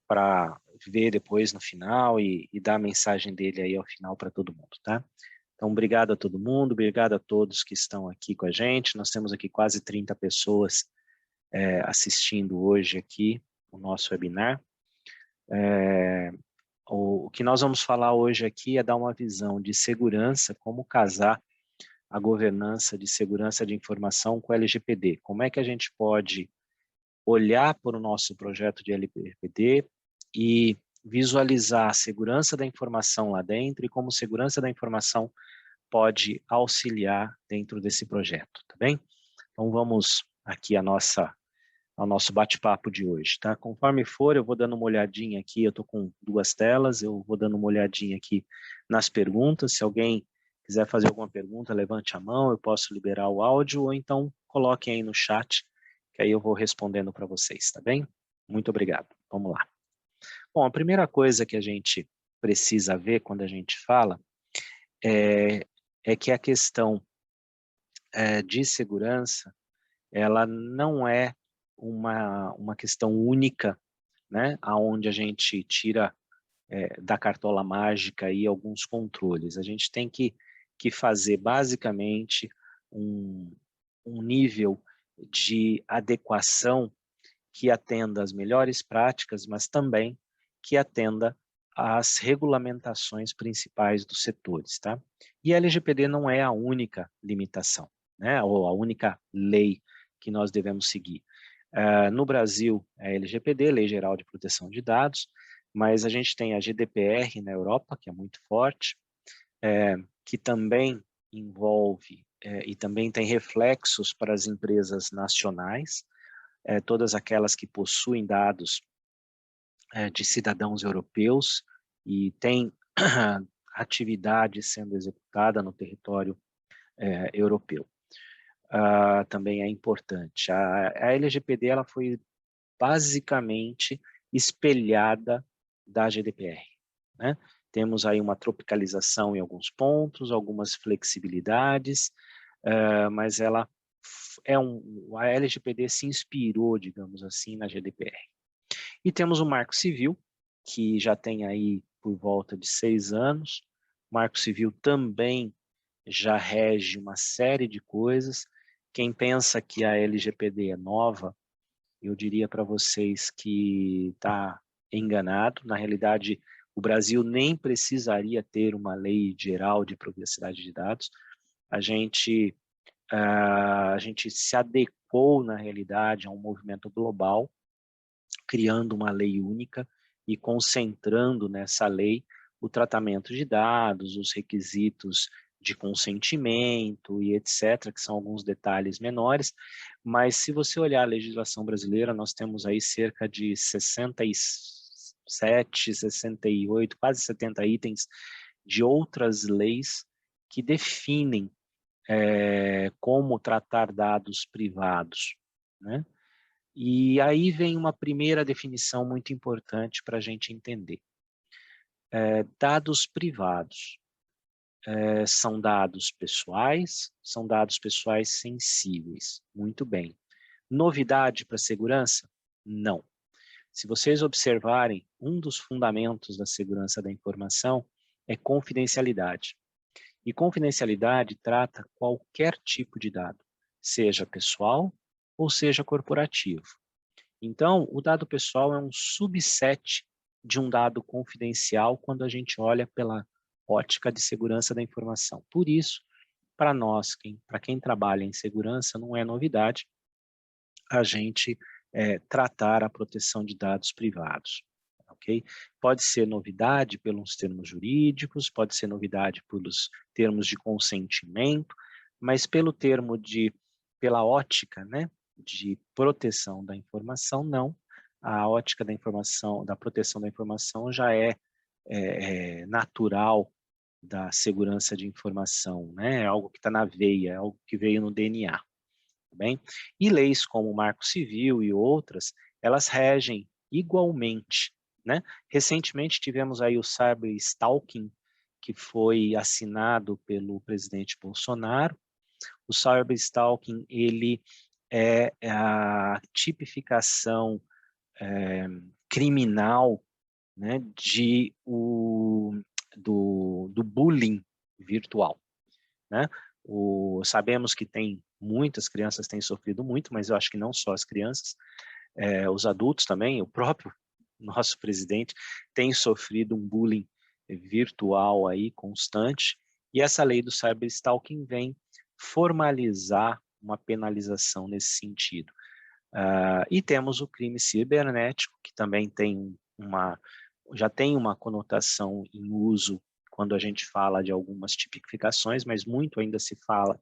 para ver depois no final e dar a mensagem dele aí ao final para todo mundo, tá? Então, obrigado a todo mundo, obrigado a todos que estão aqui com a gente. Nós temos aqui quase 30 pessoas assistindo hoje aqui o nosso webinar. O que nós vamos falar hoje aqui é dar uma visão de segurança, como casar a governança de segurança de informação com o LGPD. Como é que a gente pode olhar para o nosso projeto de LGPD e visualizar a segurança da informação lá dentro e como segurança da informação pode auxiliar dentro desse projeto, tá bem? Então vamos aqui ao nosso bate-papo de hoje, tá? Conforme for, eu vou dando uma olhadinha aqui, eu estou com 2 telas, eu vou dando uma olhadinha aqui nas perguntas. Se alguém quiser fazer alguma pergunta, levante a mão, eu posso liberar o áudio, ou então coloquem aí no chat, que aí eu vou respondendo para vocês, tá bem? Muito obrigado. Vamos lá. Bom, a primeira coisa que a gente precisa ver quando a gente fala é que a questão de segurança, ela não é uma questão única, né, aonde a gente tira da cartola mágica aí alguns controles. A gente tem que fazer basicamente um nível de adequação que atenda às melhores práticas, mas também que atenda às regulamentações principais dos setores, tá? E a LGPD não é a única limitação, né? Ou a única lei que nós devemos seguir. No Brasil, é a LGPD, Lei Geral de Proteção de Dados, mas a gente tem a GDPR na Europa, que é muito forte, que também envolve e também tem reflexos para as empresas nacionais, todas aquelas que possuem dados de cidadãos europeus e têm atividade sendo executada no território europeu. Também é importante. A LGPD ela foi basicamente espelhada da GDPR, né? Temos aí uma tropicalização em alguns pontos, algumas flexibilidades, mas ela a LGPD se inspirou, digamos assim, na GDPR. E temos o Marco Civil, que já tem aí por volta de 6 anos. O Marco Civil também já rege uma série de coisas. Quem pensa que a LGPD é nova, eu diria para vocês que está enganado. Na realidade, o Brasil nem precisaria ter uma lei geral de privacidade de dados. A gente se adequou, na realidade, a um movimento global, criando uma lei única e concentrando nessa lei o tratamento de dados, os requisitos de consentimento e etc., que são alguns detalhes menores, mas se você olhar a legislação brasileira, nós temos aí cerca de 67, 68, quase 70 itens de outras leis que definem como tratar dados privados, né? E aí vem uma primeira definição muito importante para a gente entender. Dados privados são dados pessoais sensíveis. Muito bem. Novidade para a segurança? Não. Se vocês observarem, um dos fundamentos da segurança da informação é confidencialidade. E confidencialidade trata qualquer tipo de dado, seja pessoal ou seja corporativo. Então, o dado pessoal é um subset de um dado confidencial quando a gente olha pela ótica de segurança da informação. Por isso, para nós, para quem trabalha em segurança, não é novidade a gente tratar a proteção de dados privados. Okay? Pode ser novidade pelos termos jurídicos, pode ser novidade pelos termos de consentimento, mas pela ótica, né, de proteção da informação, não. A ótica da informação, da proteção da informação já é natural da segurança de informação, né? É algo que está na veia, é algo que veio no DNA. Tá bem? E leis como o Marco Civil e outras, elas regem igualmente, né? Recentemente tivemos aí o Cyber Stalking, que foi assinado pelo presidente Bolsonaro. O Cyber Stalking, ele é a tipificação criminal, né, do bullying virtual, né? Sabemos que muitas crianças têm sofrido muito, mas eu acho que não só as crianças, os adultos também, o próprio nosso presidente tem sofrido um bullying virtual aí constante, e essa lei do cyberstalking vem formalizar uma penalização nesse sentido. E temos o crime cibernético, que também já tem uma conotação em uso quando a gente fala de algumas tipificações, mas muito ainda se fala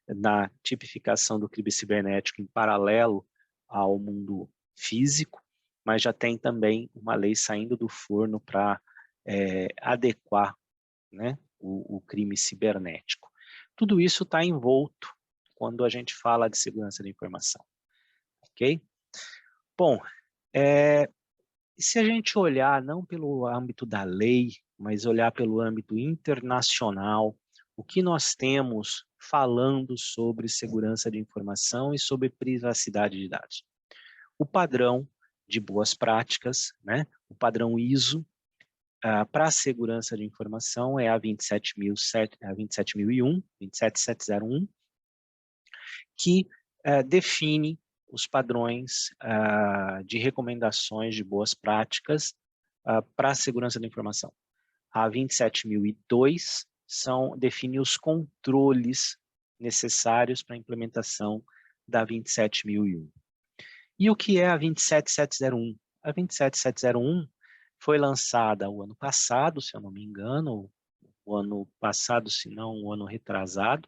na tipificação do crime cibernético em paralelo ao mundo físico, mas já tem também uma lei saindo do forno para adequar, né, o crime cibernético. Tudo isso está envolto quando a gente fala de segurança da informação, ok? Bom, se a gente olhar não pelo âmbito da lei, mas olhar pelo âmbito internacional, o que nós temos falando sobre segurança de informação e sobre privacidade de dados? O padrão de boas práticas, né? O padrão ISO para a segurança de informação é a 27701, que define os padrões de recomendações de boas práticas para a segurança da informação. A 27002 define os controles necessários para a implementação da 27001. E o que é a 27701? A 27701 foi lançada o ano passado, se eu não me engano, o ano passado, se não o ano retrasado.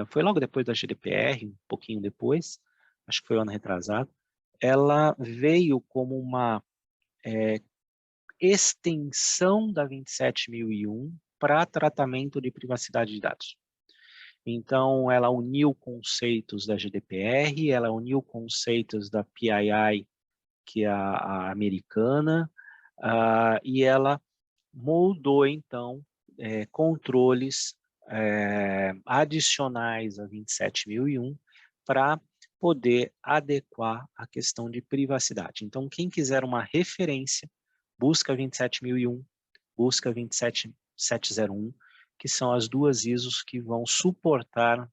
Foi logo depois da GDPR, um pouquinho depois, acho que foi o ano retrasado. Ela veio como uma extensão da 27001 para tratamento de privacidade de dados. Então, ela uniu conceitos da GDPR, ela uniu conceitos da PII, que é a americana, e ela moldou, então, controles adicionais a 27001 para poder adequar a questão de privacidade. Então, quem quiser uma referência, busca 27001, busca 27701, que são as duas ISOs que vão suportar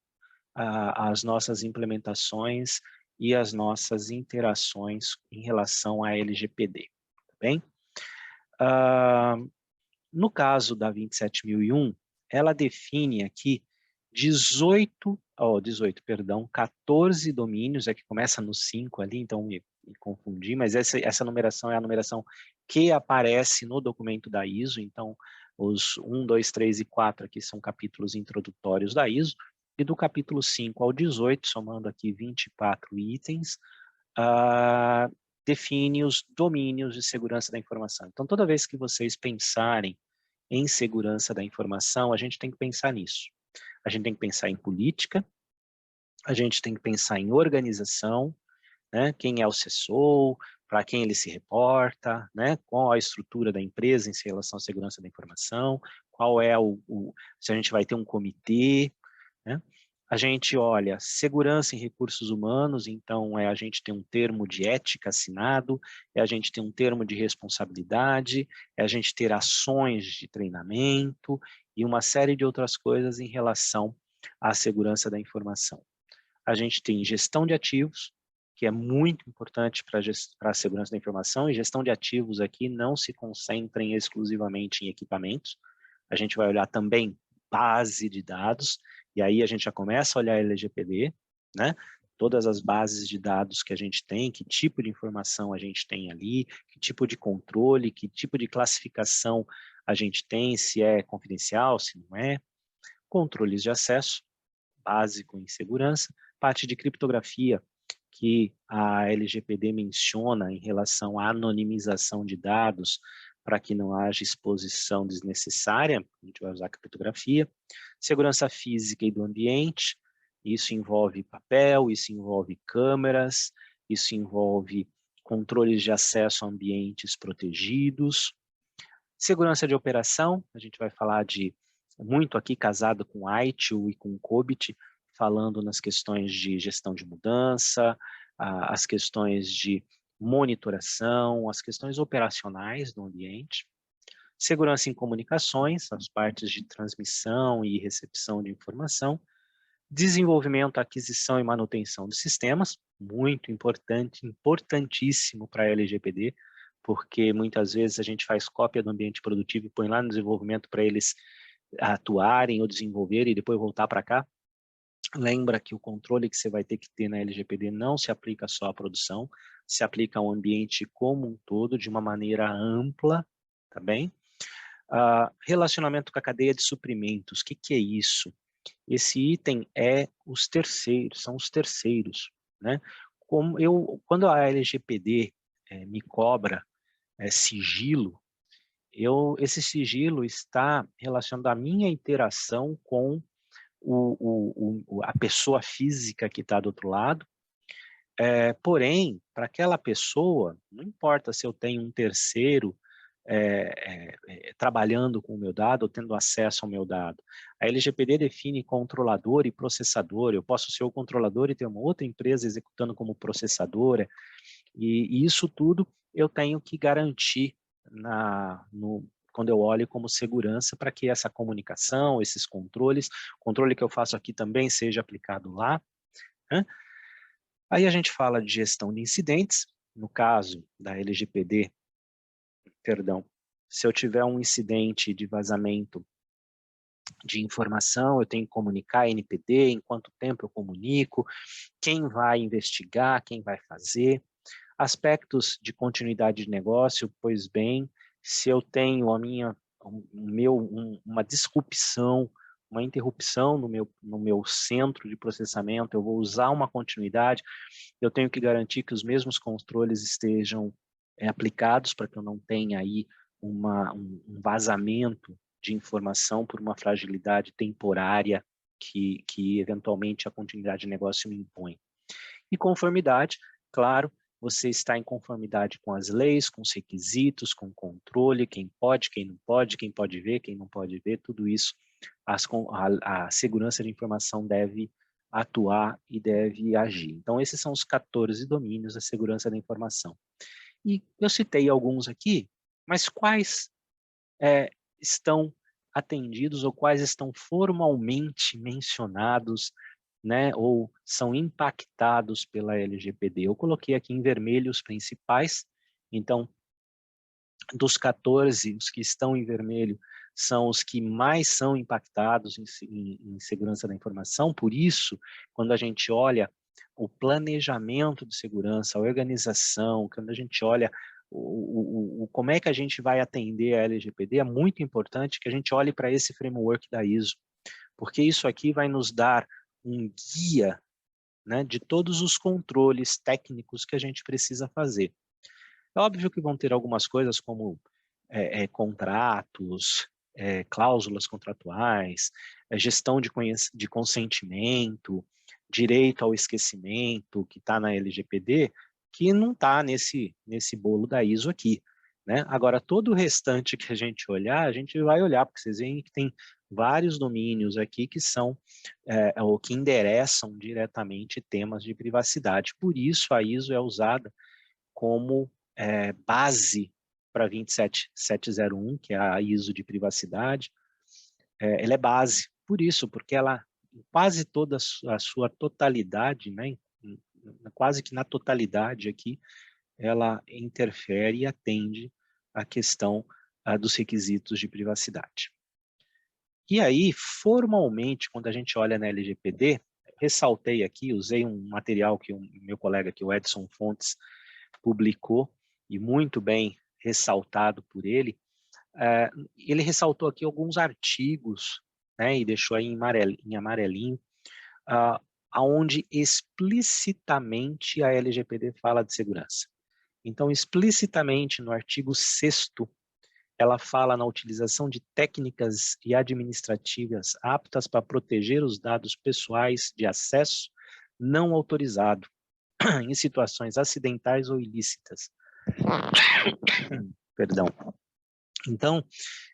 as nossas implementações e as nossas interações em relação à LGPD, tá bem? No caso da 27001, ela define aqui 14 domínios, que começa no 5 ali, então me confundi, mas essa numeração é a numeração que aparece no documento da ISO, então os 1, 2, 3 e 4 aqui são capítulos introdutórios da ISO, e do capítulo 5 ao 18, somando aqui 24 itens, define os domínios de segurança da informação. Então, toda vez que vocês pensarem em segurança da informação, a gente tem que pensar nisso. A gente tem que pensar em política, a gente tem que pensar em organização, né? Quem é o CSO, para quem ele se reporta, né? Qual a estrutura da empresa em relação à segurança da informação, qual é se a gente vai ter um comitê, né? A gente olha segurança em recursos humanos, então a gente tem um termo de ética assinado, a gente tem um termo de responsabilidade, a gente ter ações de treinamento e uma série de outras coisas em relação à segurança da informação. A gente tem gestão de ativos, que é muito importante para a segurança da informação, e gestão de ativos aqui não se concentrem exclusivamente em equipamentos, a gente vai olhar também base de dados, e aí a gente já começa a olhar a LGPD, né? Todas as bases de dados que a gente tem, que tipo de informação a gente tem ali, que tipo de controle, que tipo de classificação a gente tem, se é confidencial, se não é. Controles de acesso, básico em segurança, parte de criptografia, que a LGPD menciona em relação à anonimização de dados, para que não haja exposição desnecessária, a gente vai usar criptografia. Segurança física e do ambiente, isso envolve papel, isso envolve câmeras, isso envolve controles de acesso a ambientes protegidos. Segurança de operação, a gente vai falar muito aqui casado com ITIL e com COBIT, falando nas questões de gestão de mudança, as questões de monitoração, as questões operacionais do ambiente, segurança em comunicações, as partes de transmissão e recepção de informação, desenvolvimento, aquisição e manutenção de sistemas, muito importante, importantíssimo para a LGPD, porque muitas vezes a gente faz cópia do ambiente produtivo e põe lá no desenvolvimento para eles atuarem ou desenvolverem e depois voltar para cá. Lembra que o controle que você vai ter que ter na LGPD não se aplica só à produção, se aplica ao ambiente como um todo, de uma maneira ampla, tá bem? Relacionamento com a cadeia de suprimentos, o que é isso? Esse item são os terceiros, né? Quando a LGPD me cobra sigilo, esse sigilo está relacionado à minha interação com a pessoa física que está do outro lado, porém, para aquela pessoa, não importa se eu tenho um terceiro trabalhando com o meu dado ou tendo acesso ao meu dado. A LGPD define controlador e processador. Eu posso ser o controlador e ter uma outra empresa executando como processadora, e isso tudo eu tenho que garantir quando eu olho como segurança para que essa comunicação, esses controles, o controle que eu faço aqui também seja aplicado lá, né? Aí a gente fala de gestão de incidentes, no caso da LGPD, perdão, se eu tiver um incidente de vazamento de informação, eu tenho que comunicar a NPD, em quanto tempo eu comunico, quem vai investigar, quem vai fazer. Aspectos de continuidade de negócio, pois bem, se eu tenho uma disrupção, uma interrupção no meu centro de processamento, eu vou usar uma continuidade, eu tenho que garantir que os mesmos controles estejam aplicados para que eu não tenha aí um vazamento de informação por uma fragilidade temporária que eventualmente a continuidade de negócio me impõe. E conformidade, claro, você está em conformidade com as leis, com os requisitos, com o controle, quem pode ver, quem não pode ver, tudo isso, a segurança de informação deve atuar e deve agir. Então, esses são os 14 domínios da segurança da informação. E eu citei alguns aqui, mas quais estão atendidos ou quais estão formalmente mencionados, né, ou são impactados pela LGPD? Eu coloquei aqui em vermelho os principais, então, dos 14, os que estão em vermelho são os que mais são impactados em segurança da informação. Por isso, quando a gente olha o planejamento de segurança, a organização, quando a gente olha como é que a gente vai atender a LGPD, é muito importante que a gente olhe para esse framework da ISO, porque isso aqui vai nos dar um guia, né, de todos os controles técnicos que a gente precisa fazer. É óbvio que vão ter algumas coisas como contratos, cláusulas contratuais, gestão de consentimento, direito ao esquecimento, que está na LGPD, que não está nesse bolo da ISO aqui, né? Agora, todo o restante que a gente olhar, a gente vai olhar, porque vocês veem que tem vários domínios aqui que são, ou que endereçam diretamente temas de privacidade. Por isso, a ISO é usada como base para 27701, que é a ISO de privacidade. Ela é base, por isso, porque ela, quase toda a sua totalidade, né, quase que na totalidade aqui, ela interfere e atende a questão dos requisitos de privacidade. E aí, formalmente, quando a gente olha na LGPD, ressaltei aqui, usei um material que o meu colega aqui, o Edson Fontes, publicou, e muito bem ressaltado por ele. Ele ressaltou aqui alguns artigos, né, e deixou aí em amarelinho, onde explicitamente a LGPD fala de segurança. Então, explicitamente no artigo 6º, ela fala na utilização de técnicas e administrativas aptas para proteger os dados pessoais de acesso não autorizado em situações acidentais ou ilícitas. Perdão. Então,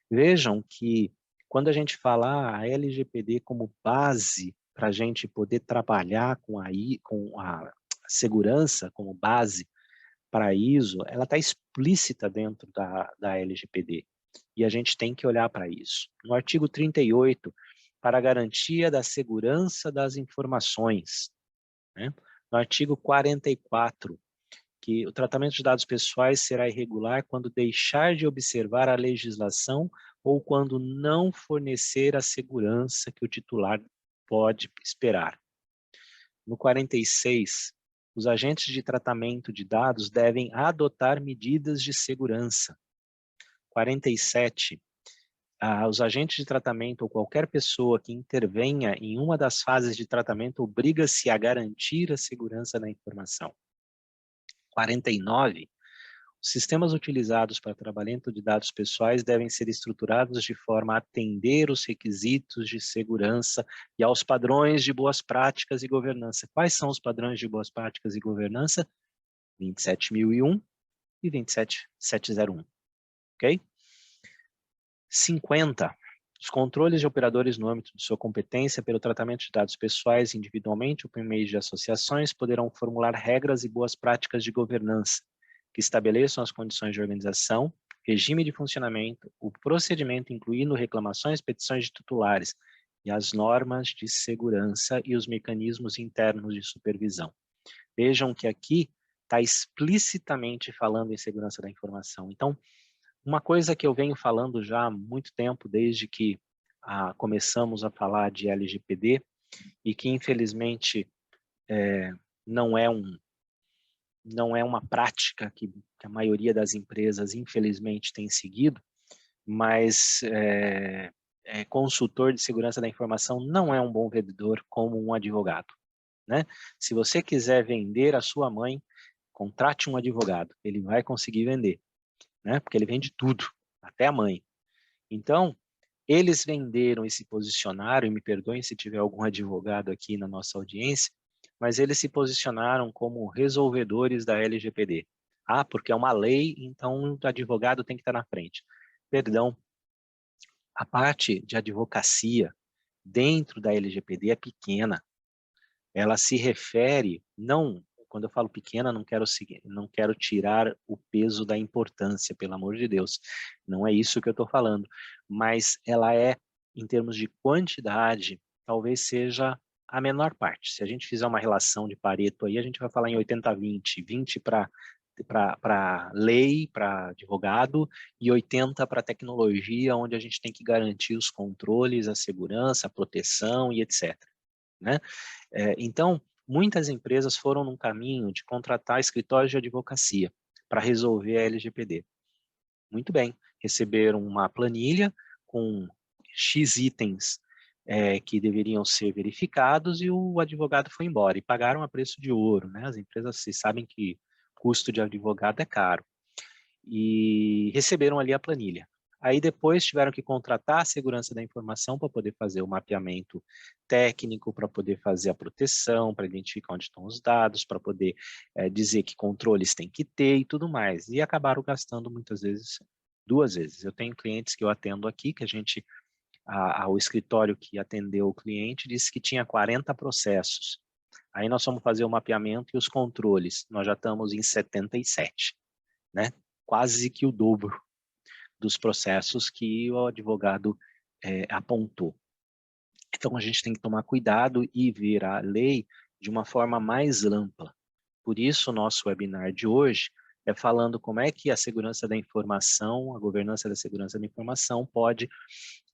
vejam que quando a gente fala a LGPD como base para a gente poder trabalhar com a segurança como base para a ISO, ela está explícita dentro da LGPD. E a gente tem que olhar para isso. No artigo 38, para a garantia da segurança das informações, né? No artigo 44, que o tratamento de dados pessoais será irregular quando deixar de observar a legislação ou quando não fornecer a segurança que o titular pode esperar. No 46, os agentes de tratamento de dados devem adotar medidas de segurança. 47, os agentes de tratamento ou qualquer pessoa que intervenha em uma das fases de tratamento obriga-se a garantir a segurança da informação. 49, os sistemas utilizados para tratamento de dados pessoais devem ser estruturados de forma a atender os requisitos de segurança e aos padrões de boas práticas e governança. Quais são os padrões de boas práticas e governança? 27001 e 27701, ok? 50. Os controles de operadores no âmbito de sua competência pelo tratamento de dados pessoais individualmente ou por meio de associações poderão formular regras e boas práticas de governança que estabeleçam as condições de organização, regime de funcionamento, o procedimento incluindo reclamações, petições de titulares e as normas de segurança e os mecanismos internos de supervisão. Vejam que aqui está explicitamente falando em segurança da informação. Então, uma coisa que eu venho falando já há muito tempo, desde que começamos a falar de LGPD, e que infelizmente não é uma prática que a maioria das empresas infelizmente tem seguido, mas consultor de segurança da informação não é um bom vendedor como um advogado, né? Se você quiser vender a sua mãe, contrate um advogado, ele vai conseguir vender, né? Porque ele vende tudo, até a mãe. Então, eles venderam e se posicionaram, e me perdoem se tiver algum advogado aqui na nossa audiência, mas eles se posicionaram como resolvedores da LGPD. Ah, porque é uma lei, então o advogado tem que estar na frente. Perdão, a parte de advocacia dentro da LGPD é pequena. Ela se refere, não, quando eu falo pequena, não quero tirar o peso da importância, pelo amor de Deus. Não é isso que eu estou falando. Mas ela é, em termos de quantidade, talvez seja a menor parte. Se a gente fizer uma relação de Pareto aí, a gente vai falar em 80-20, 20 para lei, para advogado, e 80 para tecnologia, onde a gente tem que garantir os controles, a segurança, a proteção e etc. Né? Então, muitas empresas foram num caminho de contratar escritórios de advocacia para resolver a LGPD. Muito bem, receberam uma planilha com X itens que deveriam ser verificados e o advogado foi embora, e pagaram a preço de ouro, né? As empresas, vocês sabem que custo de advogado é caro, e receberam ali a planilha. Aí depois tiveram que contratar a segurança da informação para poder fazer o mapeamento técnico, para poder fazer a proteção, para identificar onde estão os dados, para poder dizer que controles tem que ter e tudo mais. E acabaram gastando muitas vezes, 2 vezes. Eu tenho clientes que eu atendo aqui, que o escritório que atendeu o cliente disse que tinha 40 processos. Aí nós fomos fazer o mapeamento e os controles, nós já estamos em 77, né? Quase que o dobro dos processos que o advogado apontou. Então, a gente tem que tomar cuidado e ver a lei de uma forma mais ampla. Por isso, o nosso webinar de hoje é falando como é que a segurança da informação, a governança da segurança da informação pode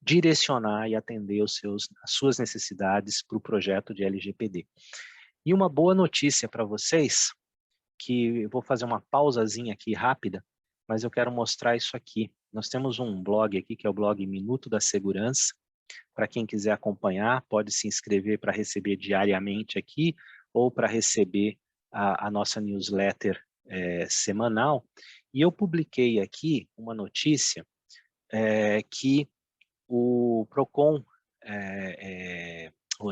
direcionar e atender as suas necessidades para o projeto de LGPD. E uma boa notícia para vocês, que eu vou fazer uma pausazinha aqui rápida, mas eu quero mostrar isso aqui. Nós temos um blog aqui, que é o blog Minuto da Segurança. Para quem quiser acompanhar, pode se inscrever para receber diariamente aqui, ou para receber a nossa newsletter semanal. E eu publiquei aqui uma notícia que o Procon,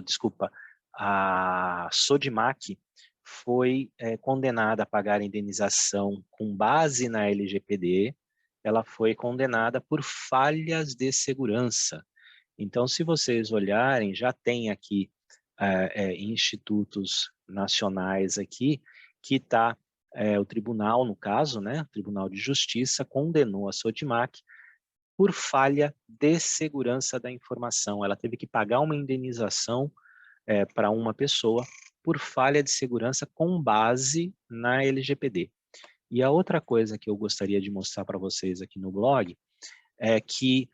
desculpa, a Sodimac foi condenada a pagar a indenização com base na LGPD. Ela foi condenada por falhas de segurança. Então, se vocês olharem, já tem aqui institutos nacionais aqui que está o tribunal, no caso, né, o Tribunal de Justiça, condenou a Sodimac por falha de segurança da informação. Ela teve que pagar uma indenização para uma pessoa por falha de segurança com base na LGPD. E a outra coisa que eu gostaria de mostrar para vocês aqui no blog é que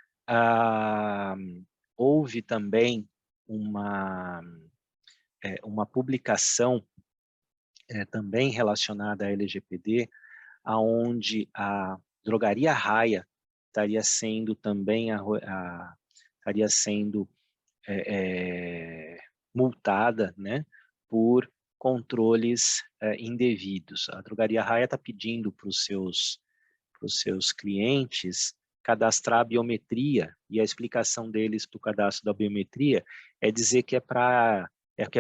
houve também uma publicação também relacionada à LGPD, aonde a Drogaria Raia estaria sendo também estaria sendo multada, né, por controles indevidos. A Drogaria Raia está pedindo para os seus clientes cadastrar a biometria, e a explicação deles para o cadastro da biometria é dizer que é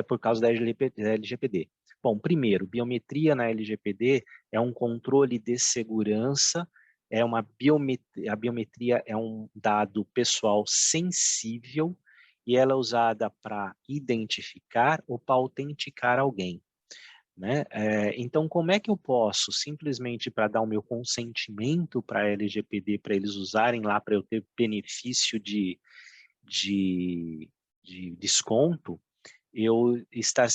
por causa da LGPD. Bom, primeiro, biometria na LGPD é um controle de segurança, a biometria é um dado pessoal sensível e ela é usada para identificar ou para autenticar alguém. Né? Então, como é que eu posso, simplesmente para dar o meu consentimento para a LGPD, para eles usarem lá, para eu ter benefício de desconto, eu estar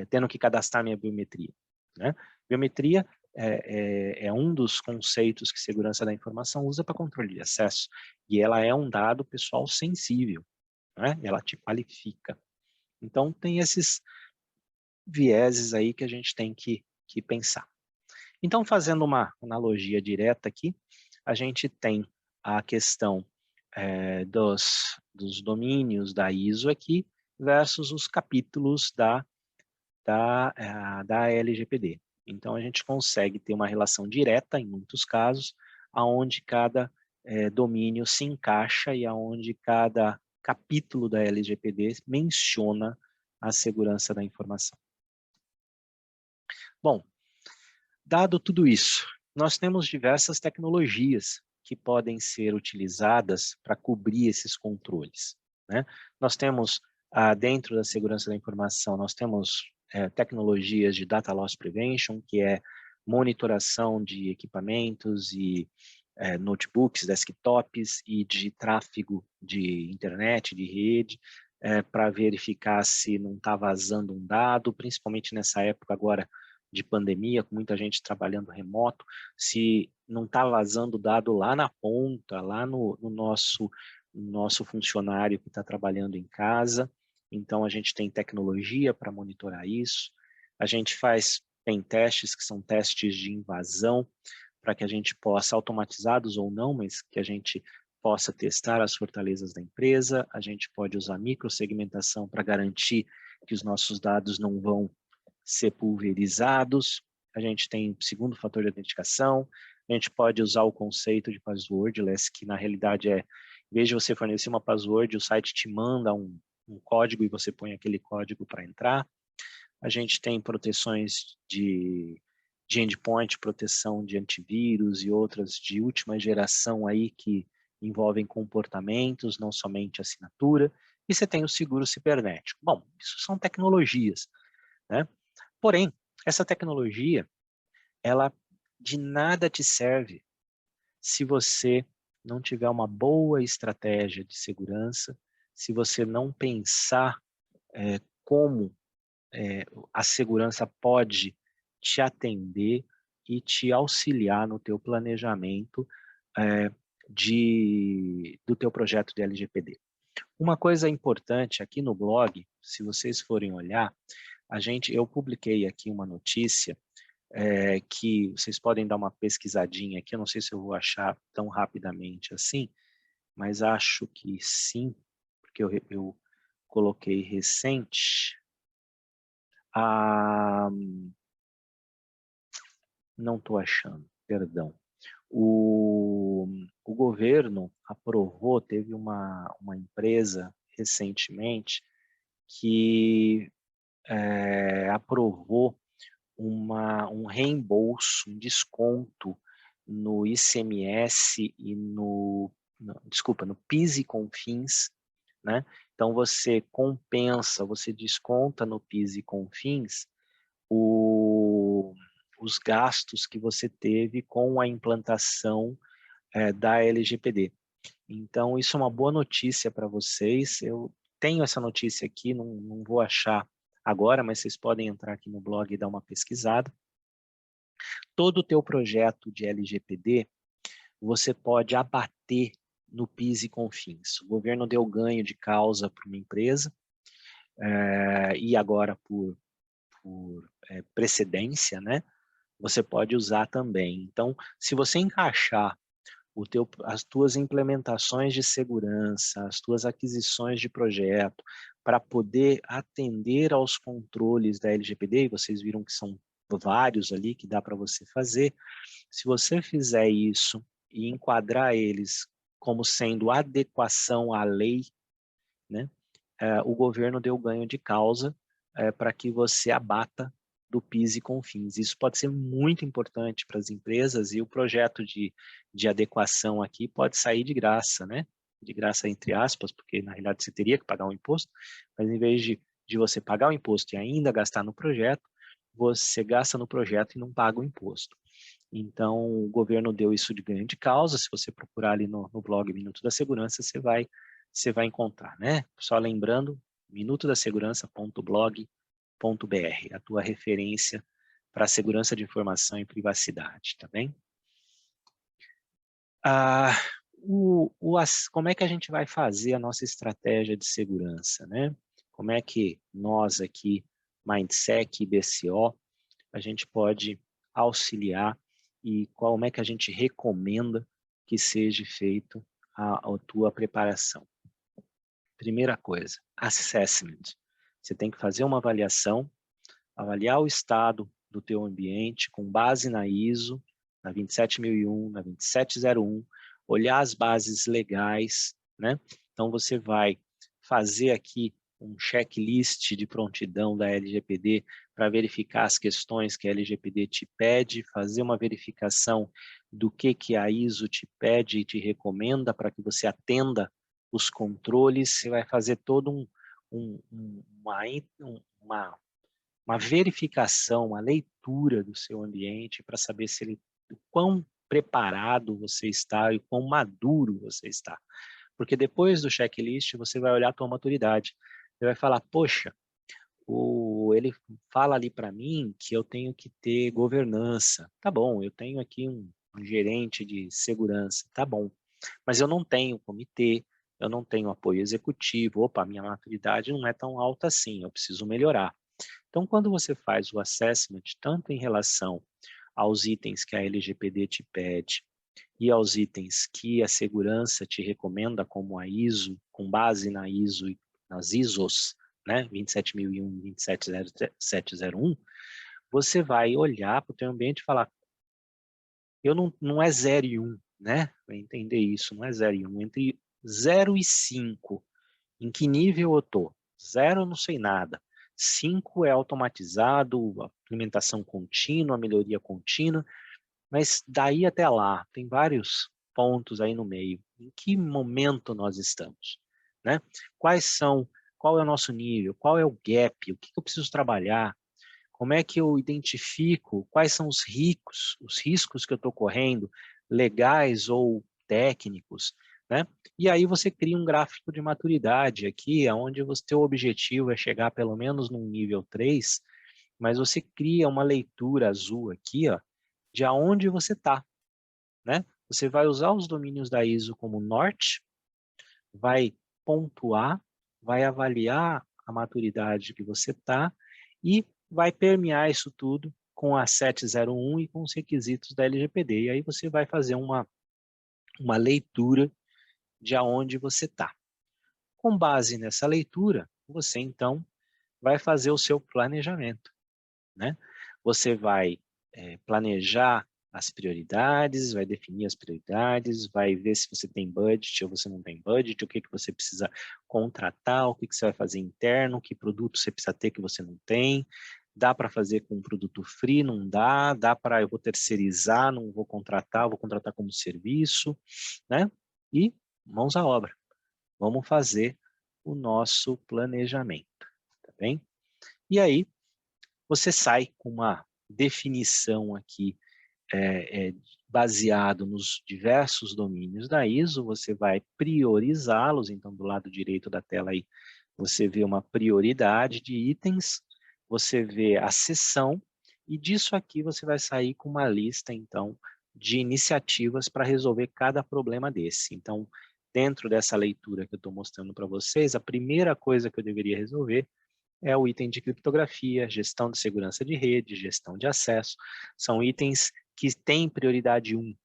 tendo que cadastrar minha biometria? Né? Biometria é um dos conceitos que segurança da informação usa para controle de acesso, e ela é um dado pessoal sensível, né? Ela te qualifica. Então, tem esses vieses aí que a gente tem que pensar. Então, fazendo uma analogia direta aqui, a gente tem a questão dos domínios da ISO aqui versus os capítulos da LGPD. Então, a gente consegue ter uma relação direta, em muitos casos, aonde cada domínio se encaixa e aonde cada capítulo da LGPD menciona a segurança da informação. Bom, dado tudo isso, nós temos diversas tecnologias que podem ser utilizadas para cobrir esses controles, né? Nós temos, dentro da segurança da informação, nós temos tecnologias de Data Loss Prevention, que é monitoração de equipamentos e notebooks, desktops e de tráfego de internet, de rede, para verificar se não está vazando um dado, principalmente nessa época agora de pandemia, com muita gente trabalhando remoto, se não está vazando dado lá na ponta, lá no nosso funcionário que está trabalhando em casa. Então, a gente tem tecnologia para monitorar isso. A gente faz testes, que são testes de invasão, para que a gente possa, automatizados ou não, mas que a gente possa testar as fortalezas da empresa. A gente pode usar microsegmentação para garantir que os nossos dados não vão ser pulverizados. A gente tem segundo fator de autenticação. A gente pode usar o conceito de passwordless, que na realidade em vez de você fornecer uma password, o site te manda um código e você põe aquele código para entrar. A gente tem proteções de endpoint, proteção de antivírus e outras de última geração aí que envolvem comportamentos, não somente assinatura. E você tem o seguro cibernético. Bom, isso são tecnologias, né? Porém, essa tecnologia, ela de nada te serve se você não tiver uma boa estratégia de segurança, se você não pensar como a segurança pode te atender e te auxiliar no teu planejamento do teu projeto de LGPD. Uma coisa importante aqui no blog, se vocês forem olhar, eu publiquei aqui uma notícia que vocês podem dar uma pesquisadinha aqui, eu não sei se eu vou achar tão rapidamente assim, mas acho que sim, porque eu coloquei recente. Não estou achando, perdão. O governo aprovou, teve uma empresa recentemente que aprovou um reembolso, um desconto no ICMS e no PIS e CONFINS, né? Então você compensa, você desconta no PIS e CONFINS os gastos que você teve com a implantação da LGPD. Então, isso é uma boa notícia para vocês. Eu tenho essa notícia aqui, não vou achar agora, mas vocês podem entrar aqui no blog e dar uma pesquisada. Todo o teu projeto de LGPD, você pode abater no PIS e COFINS. O governo deu ganho de causa para uma empresa, e agora por precedência, né? Você pode usar também. Então, se você encaixar as tuas implementações de segurança, as tuas aquisições de projeto, para poder atender aos controles da LGPD, e vocês viram que são vários ali que dá para você fazer, se você fizer isso e enquadrar eles como sendo adequação à lei, né, o governo deu ganho de causa para que você abata do PIS e COFINS. Isso pode ser muito importante para as empresas e o projeto de adequação aqui pode sair de graça, né? De graça entre aspas, porque na realidade você teria que pagar um imposto, mas em vez de você pagar o imposto e ainda gastar no projeto, você gasta no projeto e não paga o imposto. Então, o governo deu isso de ganho de causa. Se você procurar ali no blog Minuto da Segurança, você vai encontrar, né? Só lembrando, minutodasegurança.blog.br, a tua referência para segurança de informação e privacidade, tá bem? Como é que a gente vai fazer a nossa estratégia de segurança, né? Como é que nós aqui, Mindsec e BCO, a gente pode auxiliar e como é que a gente recomenda que seja feito a tua preparação. Primeira coisa, assessment. Você tem que fazer uma avaliação, avaliar o estado do teu ambiente com base na ISO, na 27001, na 2701, olhar as bases legais, né? Então você vai fazer aqui um checklist de prontidão da LGPD para verificar as questões que a LGPD te pede, fazer uma verificação do que a ISO te pede e te recomenda para que você atenda os controles. Você vai fazer todo uma verificação, uma leitura do seu ambiente para saber o quão preparado você está e o quão maduro você está. Porque depois do checklist, você vai olhar a tua maturidade. Você vai falar, poxa, ele fala ali para mim que eu tenho que ter governança. Tá bom, eu tenho aqui um gerente de segurança. Tá bom, mas eu não tenho comitê, eu não tenho apoio executivo. Opa, minha maturidade não é tão alta assim, eu preciso melhorar. Então, quando você faz o assessment, tanto em relação aos itens que a LGPD te pede e aos itens que a segurança te recomenda, como a ISO, com base na ISO e nas ISOs, né, 27001 e 27701, você vai olhar para o teu ambiente e falar, não é 0 e 1, né? Vai entender isso, não é 0 e 1. Entre 0 e 5, em que nível eu estou? 0 eu não sei nada. 5 é automatizado, implementação contínua, melhoria contínua, mas daí até lá, tem vários pontos aí no meio. Em que momento nós estamos? Né? Qual é o nosso nível? Qual é o gap? O que eu preciso trabalhar? Como é que eu identifico quais são os riscos que eu estou correndo, legais ou técnicos, né? E aí você cria um gráfico de maturidade aqui, onde o teu objetivo é chegar pelo menos no nível 3, mas você cria uma leitura azul aqui, ó, de aonde você está, né? Você vai usar os domínios da ISO como norte, vai pontuar, vai avaliar a maturidade que você está e vai permear isso tudo com a 701 e com os requisitos da LGPD. E aí você vai fazer uma leitura de aonde você está. Com base nessa leitura, você então vai fazer o seu planejamento, né? Você vai planejar as prioridades, vai definir as prioridades, vai ver se você tem budget ou você não tem budget, o que você precisa contratar, o que você vai fazer interno, que produto você precisa ter que você não tem, dá para fazer com um produto free, não dá, eu vou terceirizar, não vou contratar, vou contratar como serviço, né? E mãos à obra, vamos fazer o nosso planejamento, tá bem? E aí, você sai com uma definição aqui baseado nos diversos domínios da ISO, você vai priorizá-los. Então, do lado direito da tela aí, você vê uma prioridade de itens, você vê a seção, e disso aqui você vai sair com uma lista, então, de iniciativas para resolver cada problema desse. Então, dentro dessa leitura que eu estou mostrando para vocês, a primeira coisa que eu deveria resolver é o item de criptografia, gestão de segurança de rede, gestão de acesso. São itens que têm prioridade 1.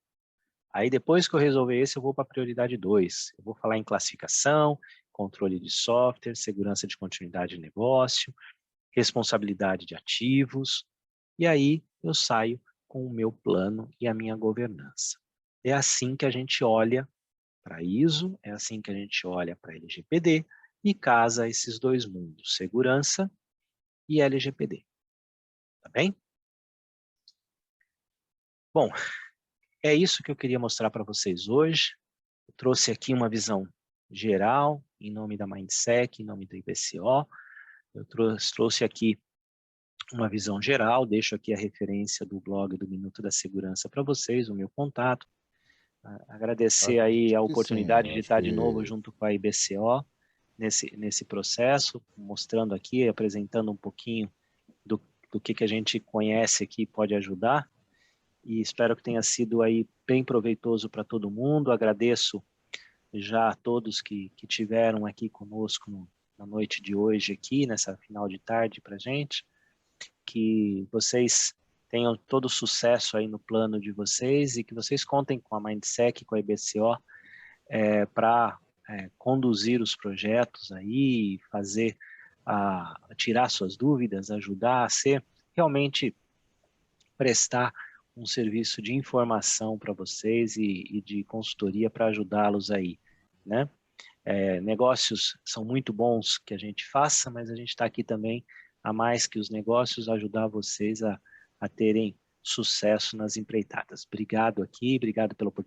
Aí depois que eu resolver esse, eu vou para a prioridade 2. Eu vou falar em classificação, controle de software, segurança de continuidade de negócio, responsabilidade de ativos, e aí eu saio com o meu plano e a minha governança. É assim que a gente olha para ISO, é assim que a gente olha para LGPD e casa esses dois mundos, segurança e LGPD. Tá bem? Bom, é isso que eu queria mostrar para vocês hoje. Eu trouxe aqui uma visão geral, em nome da Mindsec, em nome do IBCO. Eu trouxe aqui uma visão geral, deixo aqui a referência do blog do Minuto da Segurança para vocês, o meu contato. Agradecer aí a Acredito que sim, oportunidade eu de acho estar de novo que junto com a IBCO nesse processo, mostrando aqui, apresentando um pouquinho do que a gente conhece aqui pode ajudar, e espero que tenha sido aí bem proveitoso para todo mundo. Agradeço já a todos que tiveram aqui conosco na noite de hoje aqui, nessa final de tarde para a gente, que vocês tenham todo o sucesso aí no plano de vocês e que vocês contem com a Mindsec, com a IBCO, para conduzir os projetos aí, fazer, tirar suas dúvidas, ajudar a ser realmente prestar um serviço de informação para vocês e de consultoria para ajudá-los aí, né? Negócios são muito bons que a gente faça, mas a gente está aqui também, a mais que os negócios, ajudar vocês a terem sucesso nas empreitadas. Obrigado aqui, obrigado pela oportunidade.